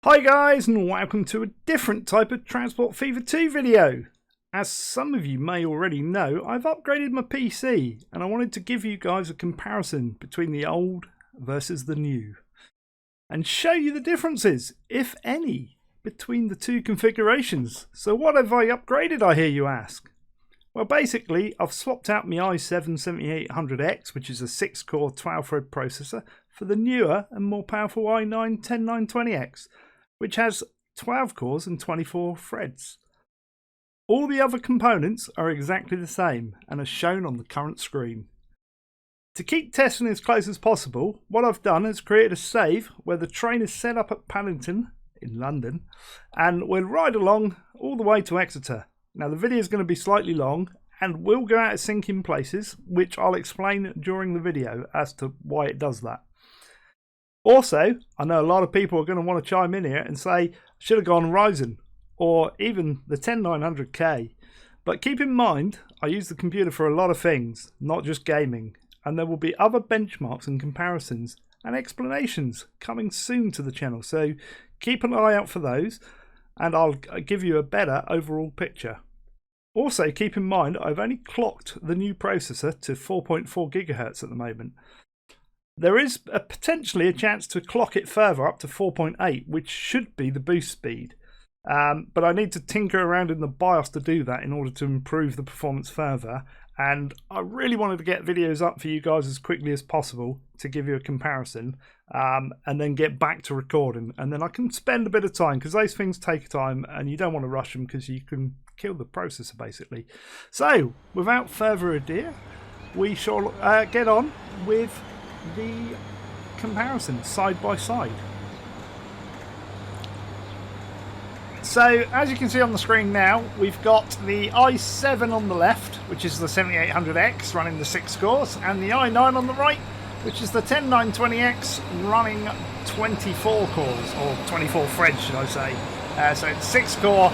Hi guys, and welcome to a different type of Transport Fever 2 video. As some of you may already know, I've upgraded my PC and I wanted to give you guys a comparison between the old versus the new and show you the differences, if any, between the two configurations. So what have I upgraded, I hear you ask? Well, basically I've swapped out my i7-7800X, which is a 6-core 12-thread processor, for the newer and more powerful i9-10920X, which has 12 cores and 24 threads. All the other components are exactly the same and are shown on the current screen. To keep testing as close as possible, what I've done is created a save where the train is set up at Paddington in London, and we'll ride along all the way to Exeter. Now the video is going to be slightly long and will go out of sync in places, which I'll explain during the video as to why it does that. Also, I know a lot of people are going to want to chime in here and say, I should have gone Ryzen or even the 10900K. But keep in mind, I use the computer for a lot of things, not just gaming. And there will be other benchmarks and comparisons and explanations coming soon to the channel. So keep an eye out for those and I'll give you a better overall picture. Also, keep in mind, I've only clocked the new processor to 4.4 GHz at the moment. There is potentially a chance to clock it further up to 4.8, which should be the boost speed. But I need to tinker around in the BIOS to do that in order to improve the performance further. And I really wanted to get videos up for you guys as quickly as possible to give you a comparison, and then get back to recording. And then I can spend a bit of time, because those things take time and you don't want to rush them because you can kill the processor basically. So without further ado, we shall get on with the comparison side by side. So as you can see on the screen now, we've got the i7 on the left, which is the 7800X running the 6 cores, and the i9 on the right, which is the 10920X running 24 cores, or 24 threads should I say. So it's 6 core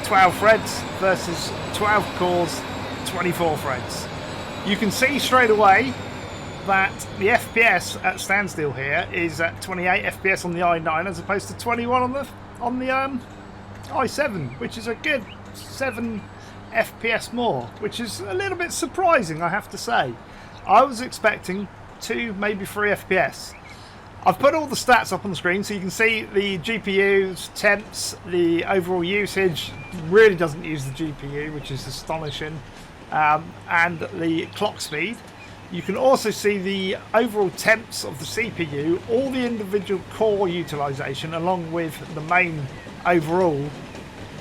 12 threads versus 12 cores 24 threads. You can see straight away that the FPS at standstill here is at 28 FPS on the i9 as opposed to 21 on the i7, which is a good 7 FPS more, which is a little bit surprising, I have to say. I was expecting 2, maybe 3 FPS. I've put all the stats up on the screen so you can see the GPU's temps, the overall usage really doesn't use the GPU, which is astonishing, and the clock speed. You can also see the overall temps of the CPU, all the individual core utilization, along with the main overall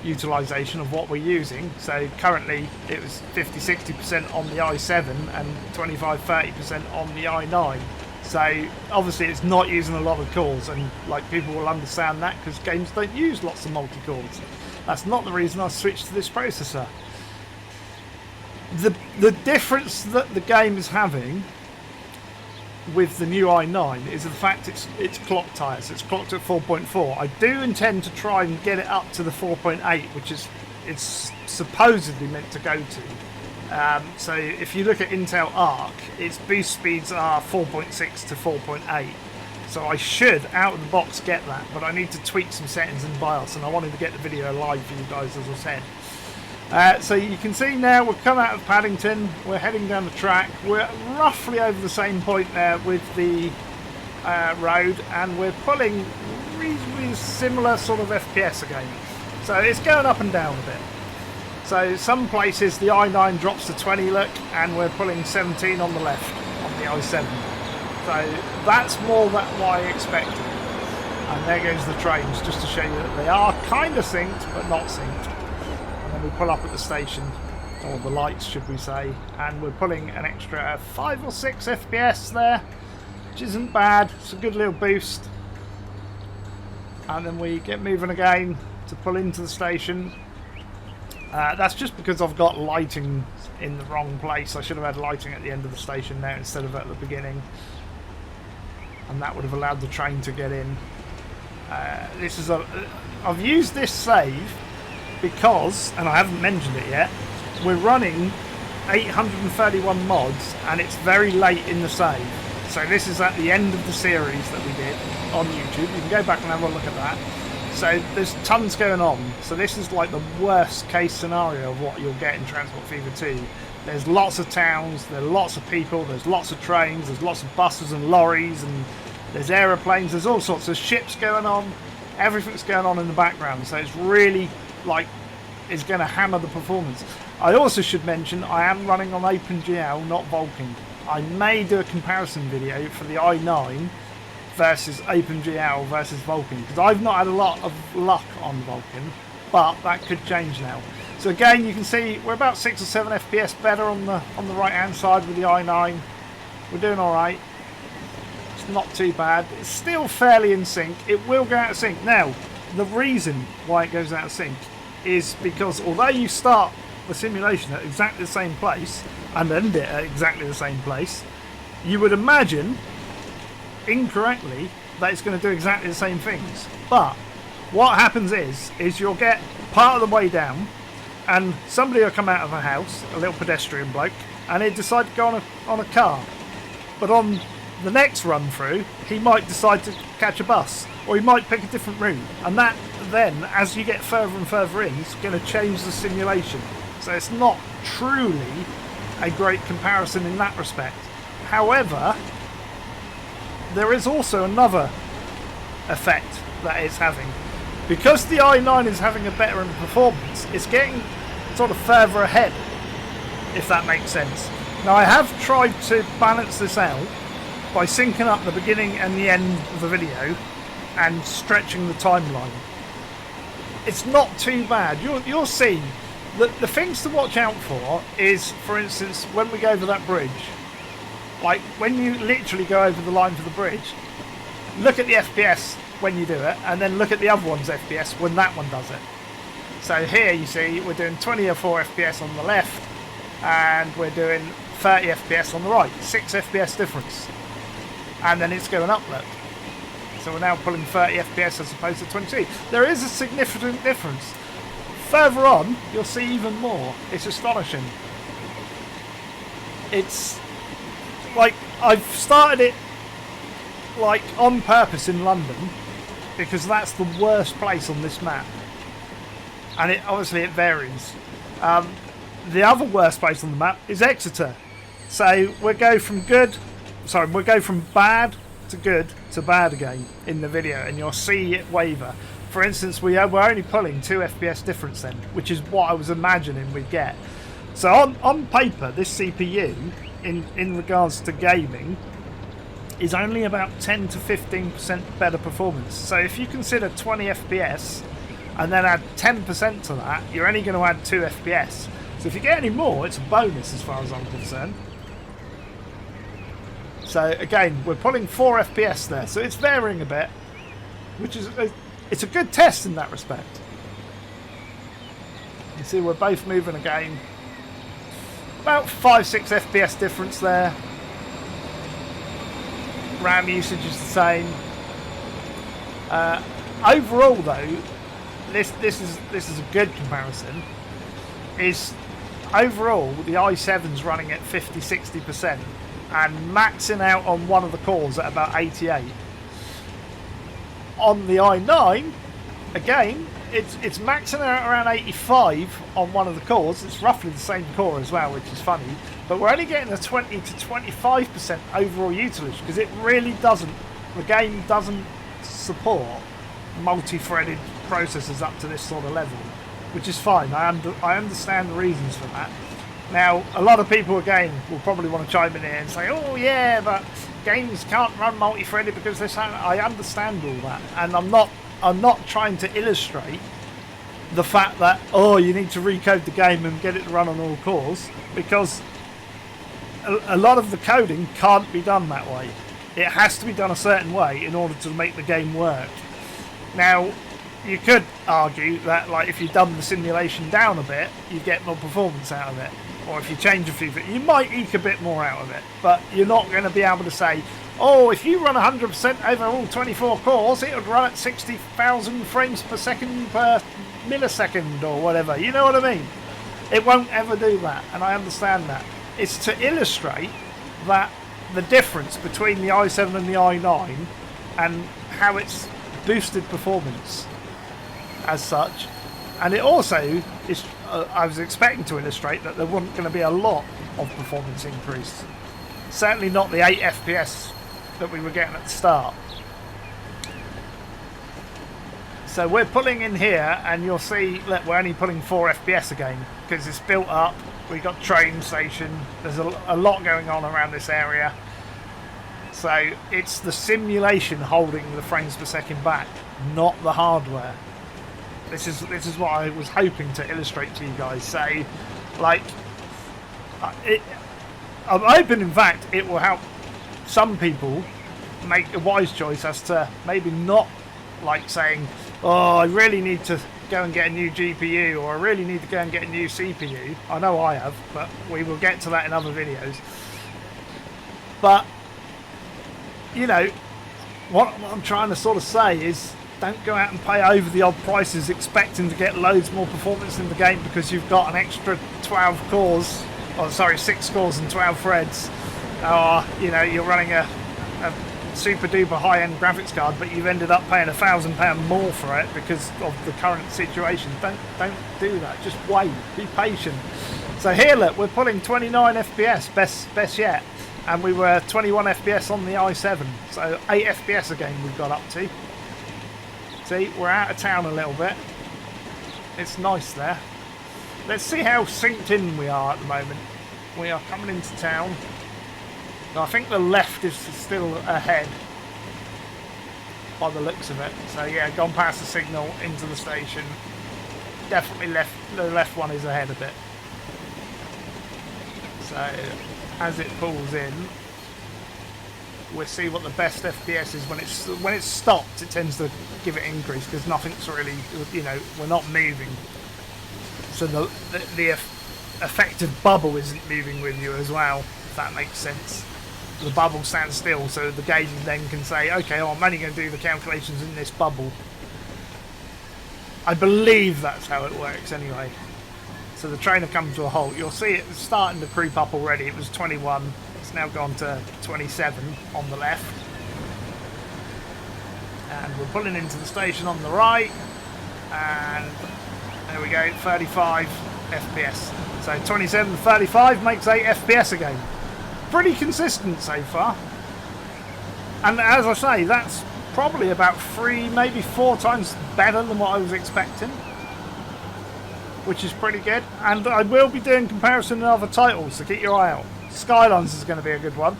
utilization of what we're using. So currently it was 50-60% on the i7 and 25-30% on the i9. So obviously it's not using a lot of cores, and like people will understand that because games don't use lots of multi-cores. That's not the reason I switched to this processor. The difference that the game is having with the new i9 is the fact it's clocked higher, so it's clocked at 4.4. I do intend to try and get it up to the 4.8, which is it's supposedly meant to go to. So if you look at Intel Arc, its boost speeds are 4.6 to 4.8. So I should out of the box get that, but I need to tweak some settings in BIOS, and I wanted to get the video live for you guys, as I said. So you can see now we've come out of Paddington, we're heading down the track, we're roughly over the same point there with the road, and we're pulling reasonably similar sort of FPS again. So it's going up and down a bit. So some places the i9 drops to 20 look, and we're pulling 17 on the left on the i7. So that's more than what I expected. And there goes the trains, just to show you that they are kind of synced but not synced. And we pull up at the station, or the lights should we say, and we're pulling an extra 5 or 6 FPS there, which isn't bad. It's a good little boost. And then we get moving again to pull into the station. That's just because I've got lighting in the wrong place. I should have had lighting at the end of the station there instead of at the beginning, and that would have allowed the train to get in. I've used this save because, and I haven't mentioned it yet, we're running 831 mods and it's very late in the save. So this is at the end of the series that we did on YouTube. You can go back and have a look at that. So there's tons going on. So this is like the worst case scenario of what you'll get in Transport Fever 2. There's lots of towns, there's lots of people, there's lots of trains, there's lots of buses and lorries, and there's aeroplanes, there's all sorts of ships going on. Everything's going on in the background. So it's really like, it's going to hammer the performance. I also should mention I am running on OpenGL, not Vulkan. I may do a comparison video for the i9 versus OpenGL versus Vulkan, because I've not had a lot of luck on Vulkan, but that could change now. So again, you can see we're about 6 or 7 FPS better on the right hand side with the i9. We're doing all right. It's not too bad. It's still fairly in sync. It will go out of sync. Now, the reason why it goes out of sync is because although you start the simulation at exactly the same place and end it at exactly the same place, you would imagine incorrectly that it's going to do exactly the same things. But what happens is you'll get part of the way down and somebody will come out of a house, a little pedestrian bloke, and he'll decide to go on a car. But on the next run through, he might decide to catch a bus, or he might pick a different route, and that then, as you get further and further in, it's going to change the simulation. So it's not truly a great comparison in that respect. However, there is also another effect that it's having. Because the i9 is having a better performance, it's getting sort of further ahead, if that makes sense. Now I have tried to balance this out by syncing up the beginning and the end of the video and stretching the timeline. It's not too bad. You'll see that the things to watch out for is, for instance, when we go over that bridge. Like, when you literally go over the line for the bridge, look at the FPS when you do it, and then look at the other one's FPS when that one does it. So here you see we're doing 24 FPS on the left, and we're doing 30 FPS on the right. 6 FPS difference. And then it's going up, look. So we're now pulling 30 FPS as opposed to 22. There is a significant difference. Further on, you'll see even more. It's astonishing. It's like, I've started it like on purpose in London because that's the worst place on this map, and it obviously it varies. The other worst place on the map is Exeter. So we'll go from bad to good to bad again in the video, and you'll see it waver. For instance, we're only pulling 2 FPS difference then, which is what I was imagining we'd get. So on paper, this CPU, in regards to gaming, is only about 10 to 15% better performance. So if you consider 20 FPS and then add 10% to that, you're only going to add 2 FPS. So if you get any more, it's a bonus as far as I'm concerned. So again, we're pulling 4 FPS there, so it's varying a bit, which is it's a good test in that respect. You see we're both moving again. About 5-6 FPS difference there. RAM usage is the same. Overall though, this is a good comparison. Is overall the i7's running at 50-60% and maxing out on one of the cores at about 88. On the i9, again, it's maxing out around 85 on one of the cores. It's roughly the same core as well, which is funny. But we're only getting a 20 to 25% overall usage because it really doesn't. The game doesn't support multi-threaded processors up to this sort of level, which is fine. I understand the reasons for that. Now, a lot of people again will probably want to chime in here and say, "Oh yeah, but games can't run multi-threaded because this." I understand all that, and I'm not trying to illustrate the fact that you need to recode the game and get it to run on all cores, because a lot of the coding can't be done that way. It has to be done a certain way in order to make the game work. Now, you could argue that, like, if you dumb the simulation down a bit, you get more performance out of it. Or if you change a few things, you might eke a bit more out of it. But you're not going to be able to say, "Oh, if you run 100% over all 24 cores, it would run at 60,000 frames per second per millisecond," or whatever. You know what I mean? It won't ever do that, and I understand that. It's to illustrate that the difference between the i7 and the i9 and how it's boosted performance. as such. And it also is, I was expecting to illustrate that there wasn't going to be a lot of performance increase. Certainly not the 8 FPS that we were getting at the start. So we're pulling in here, and you'll see, look, we're only pulling 4 FPS again because it's built up. We've got train station. There's a lot going on around this area. So it's the simulation holding the frames per second back, not the hardware. This is what I was hoping to illustrate to you guys. So, like, I'm hoping, in fact, it will help some people make a wise choice as to maybe not like saying, oh, I really need to go and get a new GPU, or I really need to go and get a new CPU. I know I have, but we will get to that in other videos. But, you know, what I'm trying to sort of say is, don't go out and pay over the odd prices expecting to get loads more performance in the game because you've got an extra 12 cores, or sorry, 6 cores and 12 threads, or, you know, you're running a super duper high-end graphics card, but you've ended up paying £1,000 more for it because of the current situation. Don't do that. Just wait. Be patient. So here, look, we're pulling 29 FPS, best yet, and we were 21 FPS on the i7. So 8 FPS again we've got up to. See, we're out of town a little bit. It's nice there. Let's see how synced in we are at the moment. We are coming into town. I think the left is still ahead by the looks of it. So yeah, gone past the signal into the station. Definitely left. The left one is ahead a bit. So as it pulls in, we'll see what the best FPS is. When it's stopped, it tends to give it increase because nothing's really, you know, we're not moving. So the affected bubble isn't moving with you as well, if that makes sense. The bubble stands still, so the game then can say, okay, I'm only going to do the calculations in this bubble. I believe that's how it works anyway. So the train will come to a halt. You'll see it starting to creep up already. It was 21. It's now gone to 27 on the left. And we're pulling into the station on the right. And there we go, 35 FPS. So 27, 35 makes 8 FPS again. Pretty consistent so far. And as I say, that's probably about 3, maybe 4 times better than what I was expecting. Which is pretty good. And I will be doing comparison of other titles, so keep your eye out. Skylines is going to be a good one.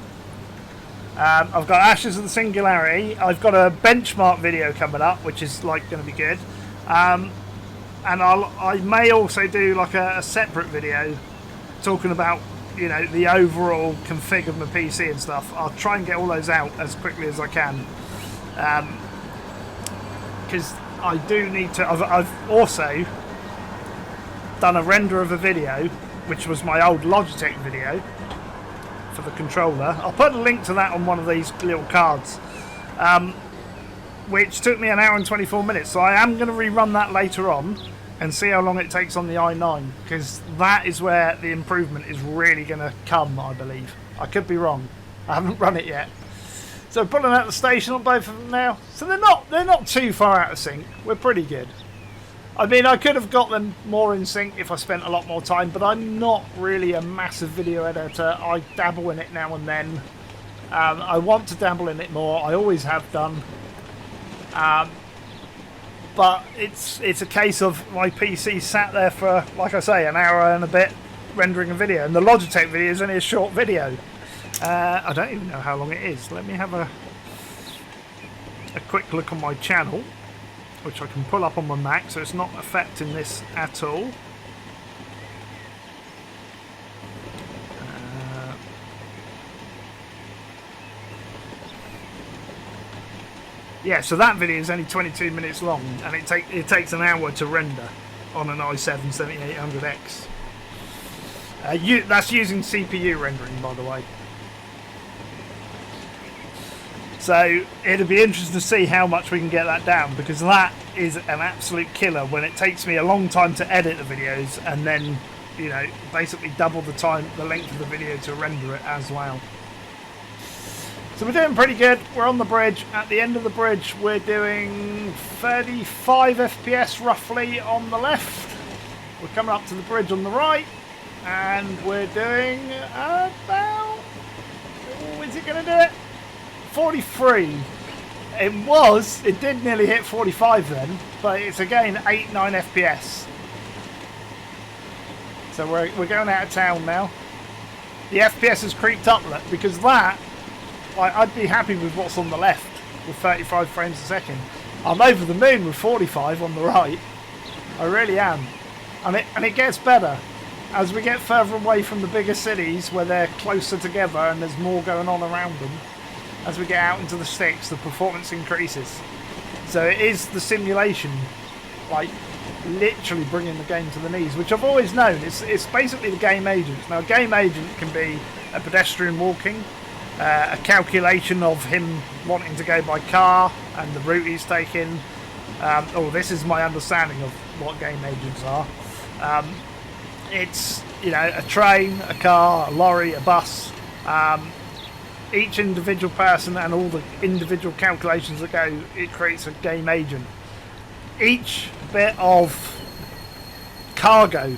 I've got Ashes of the Singularity. I've got a benchmark video coming up, which is like going to be good. And I may also do like a separate video talking about, you know, the overall config of my PC and stuff. I'll try and get all those out as quickly as I can. Because I do need to... I've also done a render of a video, which was my old Logitech video for the controller. I'll put a link to that on one of these little cards, which took me 1 hour and 24 minutes. So I am going to rerun that later on and see how long it takes on the i9, because that is where the improvement is really going to come, I believe. I could be wrong. I haven't run it yet. So pulling out the station on both of them now. So they're not too far out of sync. We're pretty good. I mean, I could have got them more in sync if I spent a lot more time, but I'm not really a massive video editor. I dabble in it now and then. I want to dabble in it more. I always have done. But it's a case of my PC sat there for, like I say, 1 hour and a bit rendering a video. And the Logitech video is only a short video. I don't even know how long it is. Let me have a quick look on my channel, which I can pull up on my Mac, so it's not affecting this at all. Yeah, so that video is only 22 minutes long, and it takes an hour to render on an i7-7800X. That's using CPU rendering, by the way. So it'll be interesting to see how much we can get that down, because that is an absolute killer when it takes me a long time to edit the videos and then, you know, basically double the length of the video to render it as well. So we're doing pretty good. We're on the bridge. At the end of the bridge, we're doing 35 FPS roughly on the left. We're coming up to the bridge on the right, and we're doing about... Oh, is it going to do it? 43. It did nearly hit 45 then, but it's again 8-9 FPS. So we're going out of town now. The FPS has creeped up because that, I'd be happy with what's on the left with 35 frames a second. I'm over the moon with 45 on the right. I really am. And it gets better. As we get further away from the bigger cities where they're closer together and there's more going on around them, as we get out into the sticks, the performance increases. So it is the simulation, like literally bringing the game to the knees, which I've always known. It's basically the game agent. Now, a game agent can be a pedestrian walking, a calculation of him wanting to go by car and the route he's taking. This is my understanding of what game agents are. It's, a train, a car, a lorry, a bus. Each individual person and all the individual calculations that go, it creates a game agent. Each bit of cargo,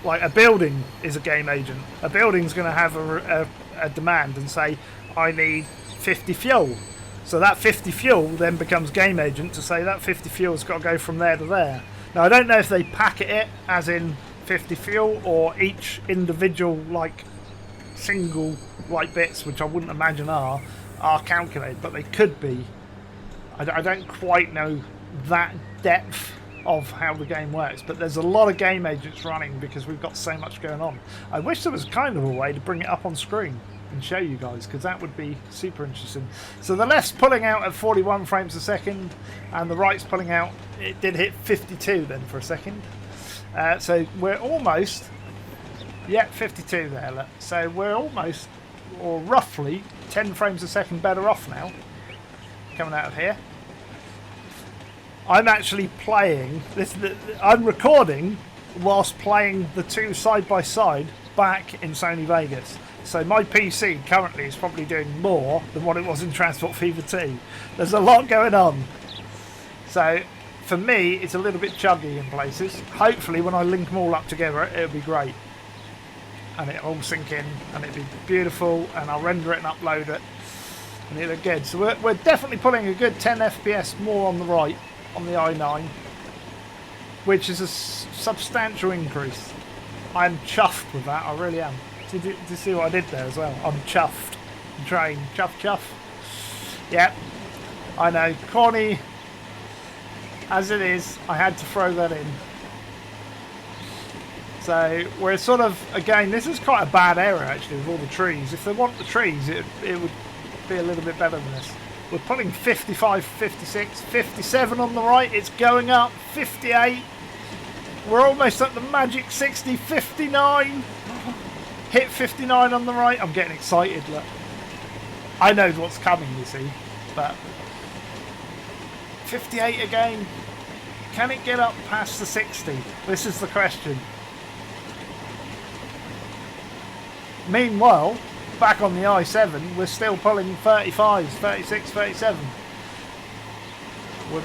like a building, is a game agent. A building's going to have a demand and say, I need 50 fuel. So that 50 fuel then becomes game agent to say that 50 fuel's got to go from there to there. Now, I don't know if they packet it as in 50 fuel or each individual, single bits, which I wouldn't imagine are calculated, but they could be. I don't quite know that depth of how the game works, but there's a lot of game agents running because we've got so much going on. I wish there was kind of a way to bring it up on screen and show you guys, because that would be super interesting. So the left's pulling out at 41 frames a second and the right's pulling out, it did hit 52 then for a second. So we're almost, 52 there, look. So we're almost, or roughly 10 frames a second better off now coming out of here. I'm actually playing this. I'm recording whilst playing the two side by side back in Sony Vegas. So my PC currently is probably doing more than what it was in Transport Fever 2. There's a lot going on. So for me, it's a little bit chuggy in places. Hopefully, when I link them all up together, it'll be great, and it'll all sync in, and it'll be beautiful. And I'll render it and upload it, and it'll look good. So we're definitely pulling a good 10 FPS more on the right. On the i9, which is a substantial increase. I'm chuffed with that, I really am. Did you see what I did there as well? I'm chuffed. Train, chuff. Yep, I know, corny as it is, I had to throw that in. So we're sort of, again, this is quite a bad area actually with all the trees. If they want the trees, it would be a little bit better than this. We're pulling 55, 56, 57 on the right. It's going up. 58. We're almost at the magic 60, 59. Hit 59 on the right. I'm getting excited. Look, I know what's coming, you see. But 58 again. Can it get up past the 60? This is the question. Meanwhile, back on the i7, we're still pulling 35s, 36, 37. We're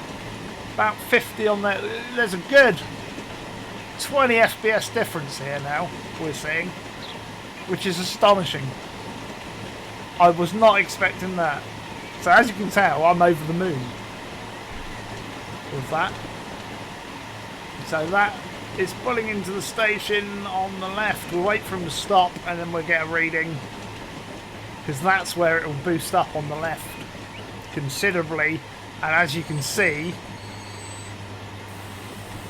about 50 on there. There's a good 20 FPS difference here now, we're seeing, which is astonishing. I was not expecting that. So as you can tell, I'm over the moon with that. So that is pulling into the station on the left. We'll wait for him to stop and then we'll get a reading, because that's where it will boost up on the left considerably. And as you can see,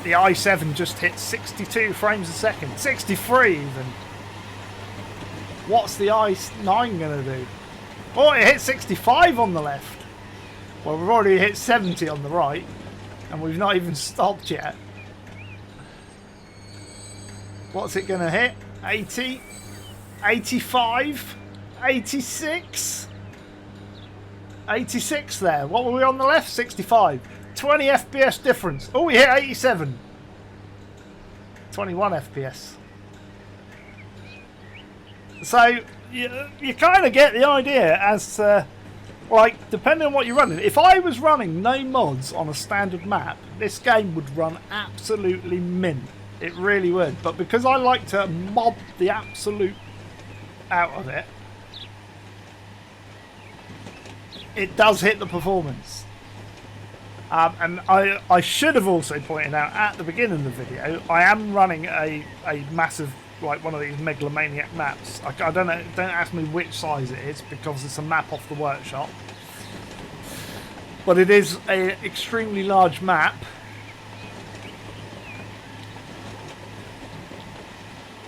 the i7 just hit 62 frames a second, 63 even. What's the i9 going to do? Oh, it hit 65 on the left. Well, we've already hit 70 on the right, and we've not even stopped yet. What's it going to hit? 80? 85? 86? 86 there. What were we on the left? 65. 20 FPS difference. Oh, we hit 87. 21 FPS. So you kind of get the idea as like, depending on what you're running. If I was running no mods on a standard map, this game would run absolutely mint. It really would. But because I like to mob the absolute out of it, it does hit the performance. And I should have also pointed out at the beginning of the video, I am running a massive, like one of these megalomaniac maps. I don't know, don't ask me which size it is because it's a map off the workshop. But it is an extremely large map.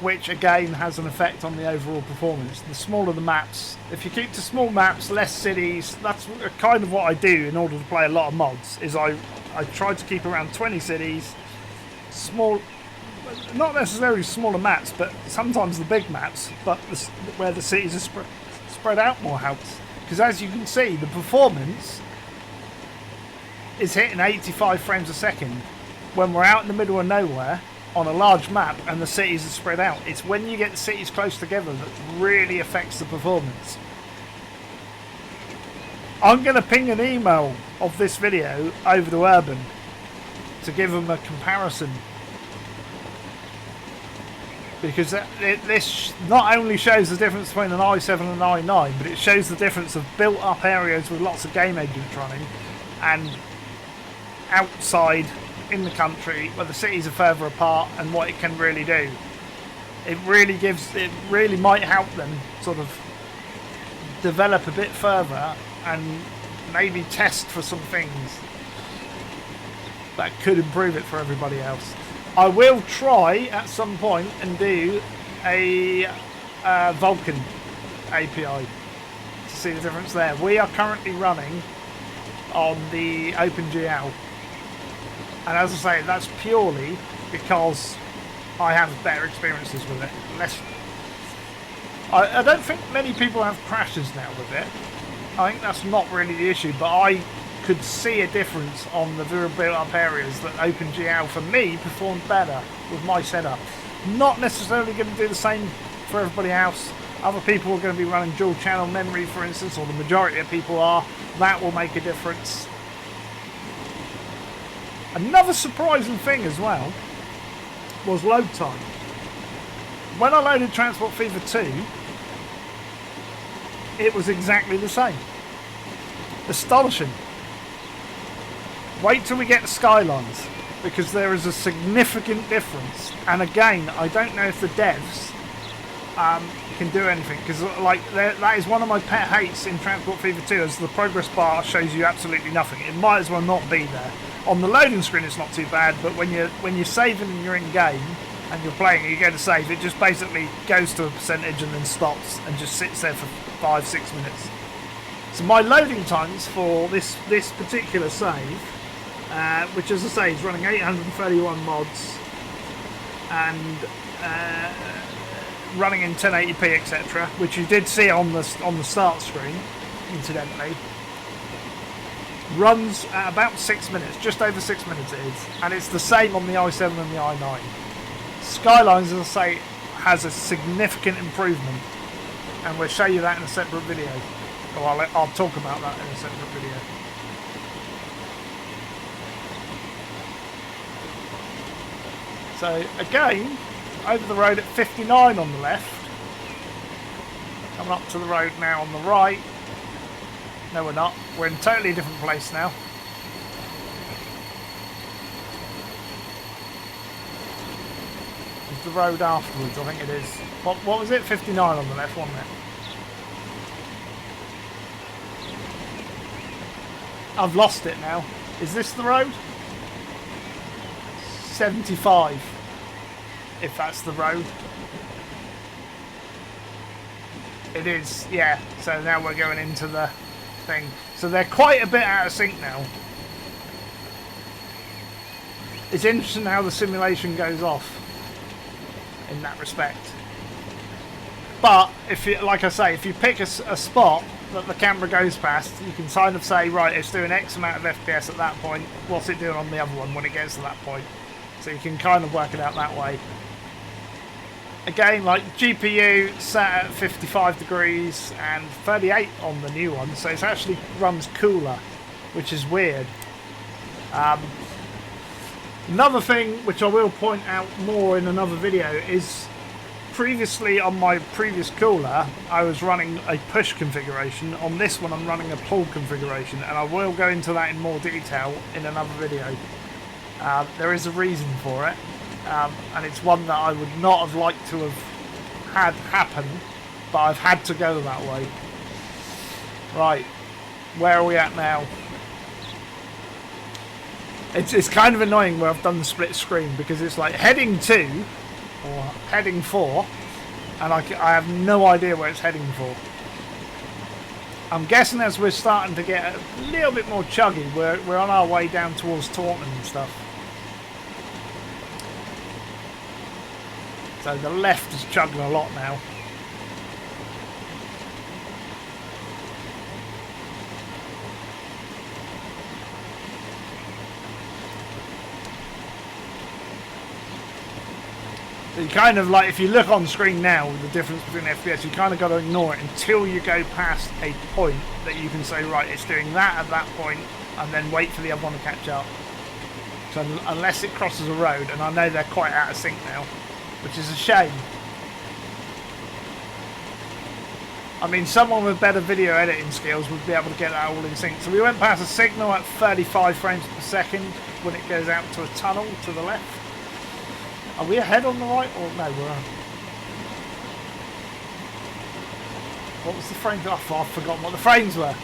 Which again has an effect on the overall performance. The smaller the maps, if you keep to small maps, less cities, that's kind of what I do in order to play a lot of mods, is I try to keep around 20 cities, small, not necessarily smaller maps, but sometimes the big maps, but where the cities are spread out more helps. Because as you can see, the performance is hitting 85 frames a second when we're out in the middle of nowhere on a large map and the cities are spread out. It's when you get the cities close together that really affects the performance. I'm going to ping an email of this video over to Urban to give them a comparison, because this not only shows the difference between an i7 and an i9, but it shows the difference of built up areas with lots of game agents running and outside in the country where the cities are further apart, and what it can really do. It really might help them sort of develop a bit further and maybe test for some things that could improve it for everybody else. I will try at some point and do a Vulkan API to see the difference there. We are currently running on the OpenGL. And as I say, that's purely because I have better experiences with it. I don't think many people have crashes now with it. I think that's not really the issue, but I could see a difference on the very built up areas that OpenGL for me performed better with my setup. Not necessarily going to do the same for everybody else. Other people are going to be running dual channel memory, for instance, or the majority of people are. That will make a difference. Another surprising thing as well was load time. When I loaded Transport Fever 2, it was exactly the same. Astonishing. Wait till we get to Skylines, because there is a significant difference. And again, I don't know if the devs can do anything, because like that is one of my pet hates in Transport Fever 2, as the progress bar shows you absolutely nothing. It might as well not be there. On the loading screen it's not too bad, but when you're saving and you're in game and you're playing and you go to save, it just basically goes to a percentage and then stops and just sits there for 5-6 minutes. So my loading times for this particular save, which as I say is running 831 mods and running in 1080p etc., which you did see on the start screen, incidentally, runs at about 6 minutes, just over 6 minutes it is, and it's the same on the i7 and the i9. Skylines, as I say, has a significant improvement, and we'll show you that in a separate video. Or I'll talk about that in a separate video. So again, over the road at 59 on the left, coming up to the road now on the right. No, we're not. We're in a totally different place now. It's the road afterwards, I think it is. What was it? 59 on the left, wasn't it? I've lost it now. Is this the road? 75, if that's the road. It is, yeah. So now we're going into the thing. So they're quite a bit out of sync now. It's interesting how the simulation goes off in that respect. But if you, like I say, if you pick a spot that the camera goes past, you can kind of say, right, it's doing X amount of FPS at that point. What's it doing on the other one when it gets to that point? So you can kind of work it out that way. again, like GPU set at 55 degrees and 38 on the new one, so it actually runs cooler, which is weird. Another thing which I will point out more in another video is previously on my previous cooler I was running a push configuration. On this one I'm running a pull configuration, and I will go into that in more detail in another video. There is a reason for it, and it's one that I would not have liked to have had happen, but I've had to go that way. Right, where are we at now? It's kind of annoying where I've done the split screen, because it's like heading 2 or heading 4, and I have no idea where it's heading for. I'm guessing as we're starting to get a little bit more chuggy, we're on our way down towards Taunton and stuff. So the left is chugging a lot now. You kind of like, if you look on screen now with the difference between FPS, you kind of got to ignore it until you go past a point that you can say, right, it's doing that at that point, and then wait for the other one to catch up. So unless it crosses a road, and I know they're quite out of sync now, which is a shame. I mean, someone with better video editing skills would be able to get that all in sync. So we went past a signal at 35 frames per second when it goes out to a tunnel to the left. Are we ahead on the right, or no, we're on? What was the frames? Oh, I've forgotten what the frames were.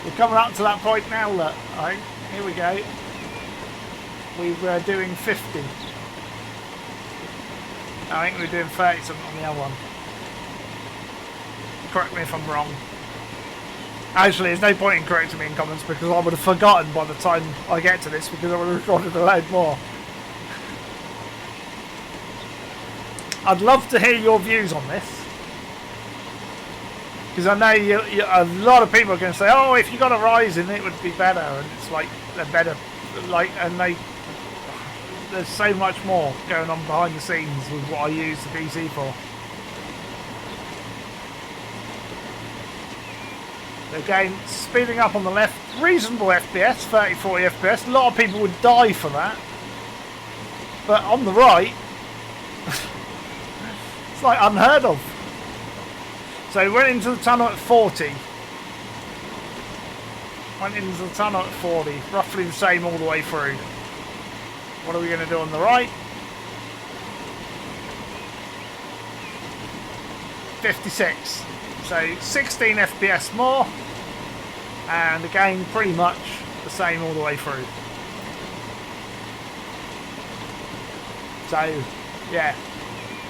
We're coming up to that point now, look. Alright, here we go. We were doing 50. I think we were doing 30 something on the other one. Correct me if I'm wrong. Actually, there's no point in correcting me in comments, because I would have forgotten by the time I get to this, because I would have recorded a load more. I'd love to hear your views on this, because I know a lot of people are going to say, "Oh, if you got a Ryzen, it would be better," and it's like they're better, like, and there's so much more going on behind the scenes with what I use the PC for. Again, speeding up on the left, reasonable FPS, 30-40 FPS. A lot of people would die for that, but on the right. It's like unheard of. So we went into the tunnel at 40. Went into the tunnel at 40. Roughly the same all the way through. What are we going to do on the right? 56. So 16 FPS more. And again, pretty much the same all the way through. So, yeah.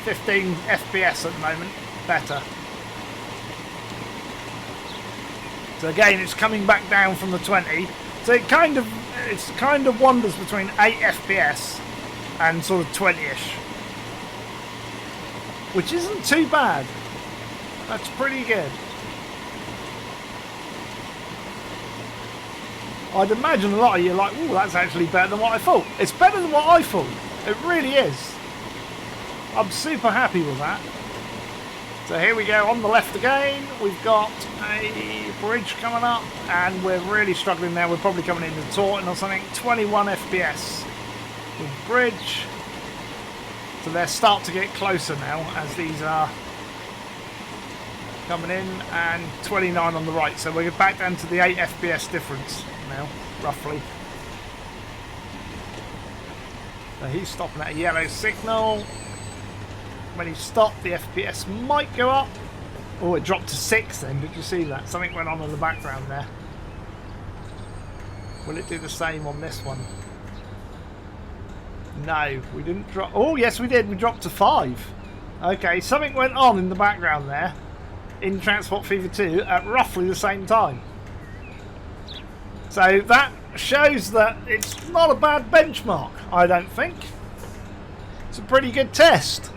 15 FPS at the moment, better. So again, it's coming back down from the 20. So it kind of wanders between 8 FPS and sort of 20-ish, which isn't too bad. That's pretty good. I'd imagine a lot of you are like, "Ooh, that's actually better than what I thought." It's better than what I thought. It really is. I'm super happy with that. So here we go on the left again. We've got a bridge coming up, and we're really struggling now. We're probably coming into Taunton or something. 21 FPS with bridge. So they start to get closer now as these are coming in, and 29 on the right. So we're back down to the 8 FPS difference now, roughly. So he's stopping at a yellow signal. When he stopped, the FPS might go up. Oh, it dropped to 6 then. Did you see that? Something went on in the background there. Will it do the same on this one? No, we didn't drop. Oh, yes, we did. We dropped to 5. Okay, something went on in the background there in Transport Fever 2 at roughly the same time. So that shows that it's not a bad benchmark, I don't think. It's a pretty good test.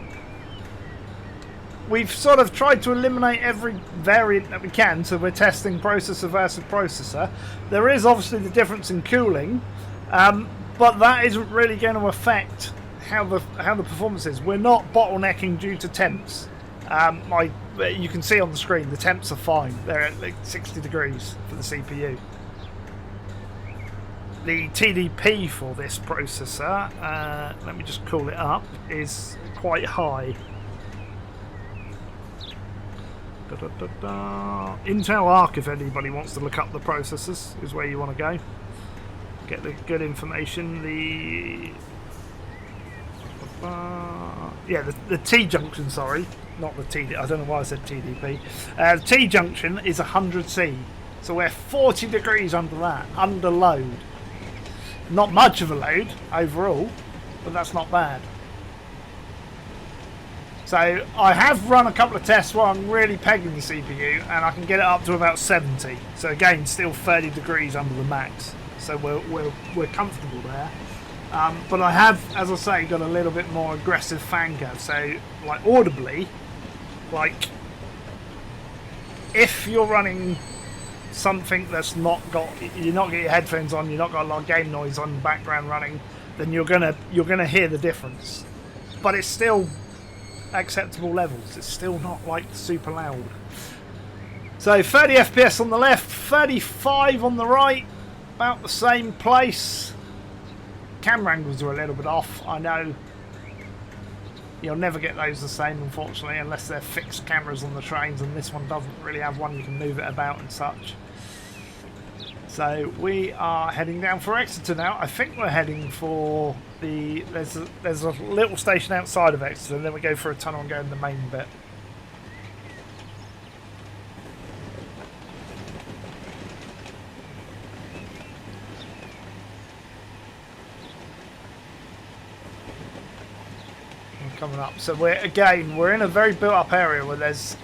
We've sort of tried to eliminate every variant that we can, so we're testing processor versus processor. There is obviously the difference in cooling, but that isn't really going to affect how the performance is. We're not bottlenecking due to temps. You can see on the screen the temps are fine. They're at like 60 degrees for the CPU. The TDP for this processor, let me just call it up, is quite high. Intel Arc, if anybody wants to look up the processors, is where you want to go. Get the good information. The T junction, sorry, not the TD. I don't know why I said TDP. The T junction is 100C, so we're 40 degrees under that, under load. Not much of a load overall, but that's not bad. So I have run a couple of tests where I'm really pegging the CPU, and I can get it up to about 70. So again, still 30 degrees under the max. So we're comfortable there. But I have, as I say, got a little bit more aggressive fan curve. So like audibly, like if you're running something that's not got, you're not getting your headphones on, you're not got a lot of game noise on the background running, then you're gonna hear the difference. But it's still acceptable levels. It's still not like super loud. So 30 FPS on the left, 35 on the right, about the same place. Camera angles are a little bit off. I know you'll never get those the same, unfortunately, unless they're fixed cameras on the trains, and this one doesn't really have one. You can move it about and such. So we are heading down for Exeter now. I think we're heading for the... There's a little station outside of Exeter, and then we go for a tunnel and go in the main bit. Coming up, so we're in a very built-up area where there's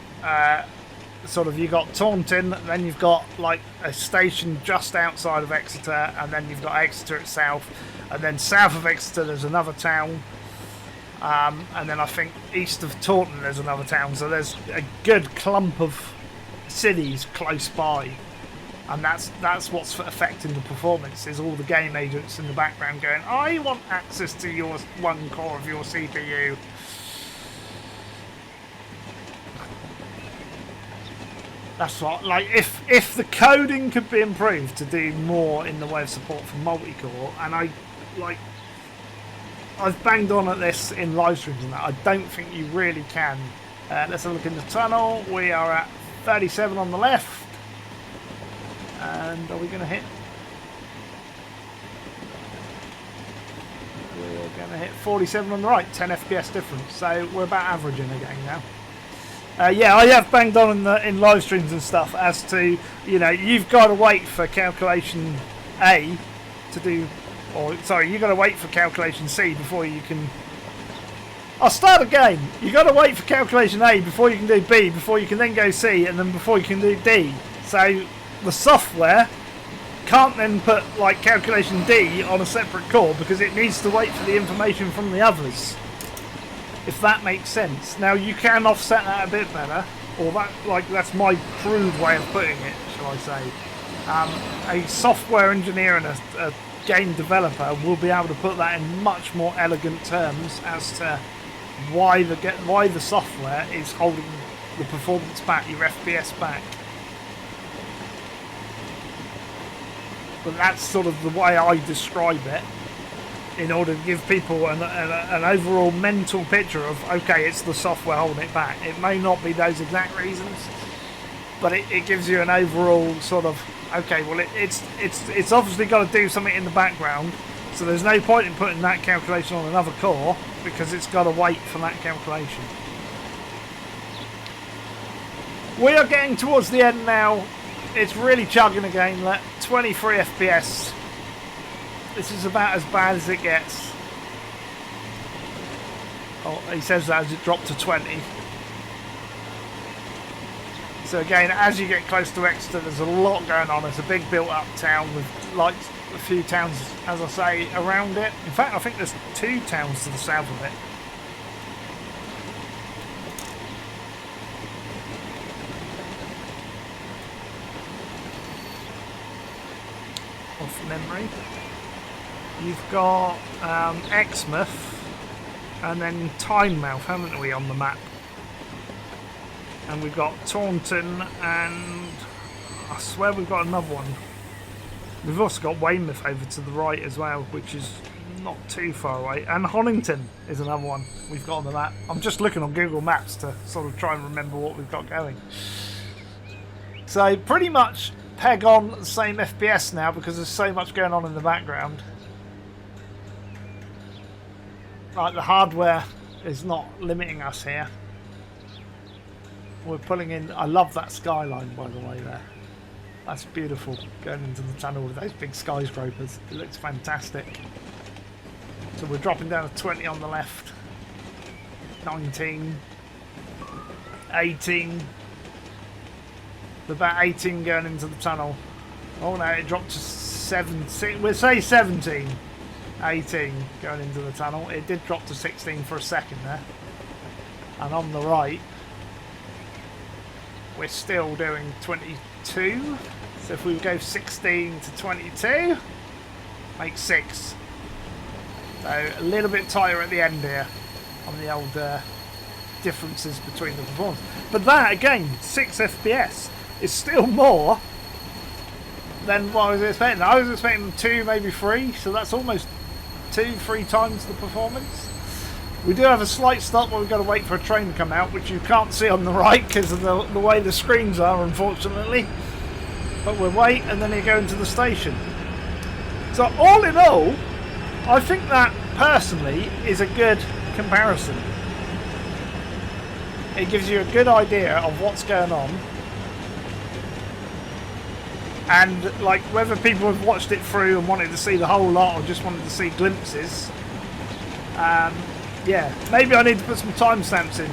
sort of, you got Taunton, then you've got like a station just outside of Exeter, and then you've got Exeter itself, and then south of Exeter there's another town, and then I think east of Taunton there's another town. So there's a good clump of cities close by, and that's what's affecting the performance, is all the game agents in the background going, I want access to your one core of your CPU. That's what, like, if the coding could be improved to do more in the way of support for multi-core, and I've banged on at this in live streams and that, I don't think you really can. Let's have a look in the tunnel. We are at 37 on the left. And are we going to hit? We're going to hit 47 on the right, 10 FPS difference. So we're about averaging again now. Yeah, I have banged on in live streams and stuff as to, you know, you've got to wait for calculation A to do, or sorry, you've got to wait for calculation C before you can. I'll start again. You've got to wait for calculation A before you can do B, before you can then go C, and then before you can do D. So the software can't then put like calculation D on a separate core because it needs to wait for the information from the others, if that makes sense. Now you can offset that a bit better, or that's my crude way of putting it, shall I say. A software engineer and a game developer will be able to put that in much more elegant terms as to why the software is holding the performance back, your FPS back. But that's sort of the way I describe it, in order to give people an overall mental picture of, okay, it's the software holding it back. It may not be those exact reasons, but it gives you an overall sort of, okay, well it's obviously got to do something in the background, so there's no point in putting that calculation on another core because it's got to wait for that calculation. We are getting towards the end now. It's really chugging again, 23 FPS. This is about as bad as it gets. Oh, he says that as it dropped to 20. So again, as you get close to Exeter, there's a lot going on. It's a big built-up town with like a few towns, as I say, around it. In fact, I think there's 2 towns to the south of it. Off memory. You've got Exmouth, and then Tynemouth, haven't we, on the map? And we've got Taunton, and I swear we've got another one. We've also got Weymouth over to the right as well, which is not too far away. And Honington is another one we've got on the map. I'm just looking on Google Maps to sort of try and remember what we've got going. So pretty much peg on the same FPS now because there's so much going on in the background. Like the hardware is not limiting us here. We're pulling in. I love that skyline, by the way, there. That's beautiful, going into the tunnel with those big skyscrapers. It looks fantastic. So we're dropping down to 20 on the left. 19. 18. About 18 going into the tunnel. Oh no, it dropped to 17. We'll say 17. 18 going into the tunnel. It did drop to 16 for a second there. And on the right, we're still doing 22. So if we go 16 to 22, makes 6. So a little bit tighter at the end here on the old differences between the performance. But that, again, 6 FPS is still more than what I was expecting. I was expecting 2, maybe 3, so that's almost 2-3 times the performance. We do have a slight stop where we've got to wait for a train to come out, which you can't see on the right because of the way the screens are, unfortunately. But we'll wait and then you go into the station. So all in all, I think that personally is a good comparison. It gives you a good idea of what's going on. And like whether people have watched it through and wanted to see the whole lot or just wanted to see glimpses. Yeah, maybe I need to put some timestamps in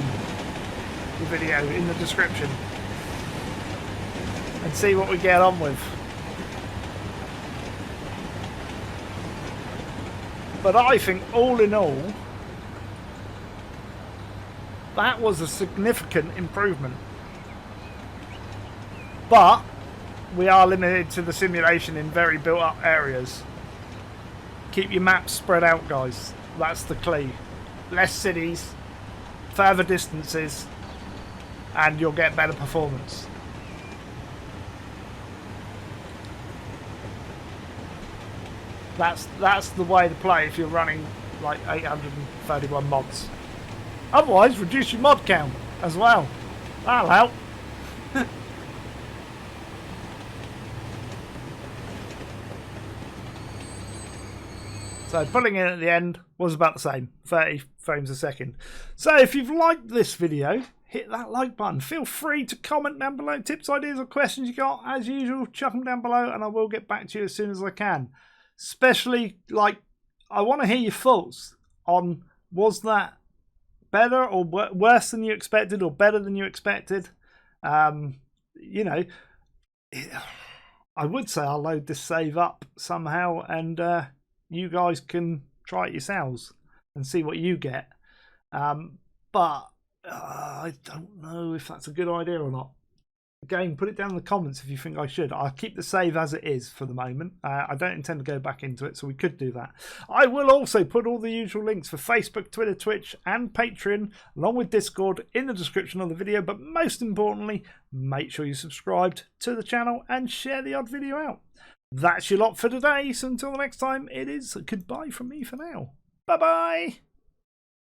the video, in the description. And see what we get on with. But I think all in all, that was a significant improvement. But we are limited to the simulation in very built up areas. Keep your maps spread out, guys. That's the key. Less cities, further distances, and you'll get better performance. That's the way to play if you're running like 831 mods. Otherwise, reduce your mod count as well. That'll help. So pulling in at the end was about the same, 30 frames a second. So if you've liked this video, hit that like button. Feel free to comment down below, tips, ideas or questions you got. As usual, chuck them down below and I will get back to you as soon as I can. Especially, like, I want to hear your thoughts on, was that better or worse than you expected or better than you expected? You know, I would say I'll load this save up somehow and you guys can try it yourselves and see what you get. But I don't know if that's a good idea or not. Again, put it down in the comments if you think I should. I'll keep the save as it is for the moment. I don't intend to go back into it, so we could do that. I will also put all the usual links for Facebook, Twitter, Twitch, and Patreon, along with Discord, in the description of the video. But most importantly, make sure you subscribed to the channel and share the odd video out. That's your lot for today. So until the next time, it is goodbye from me for now. Bye-bye.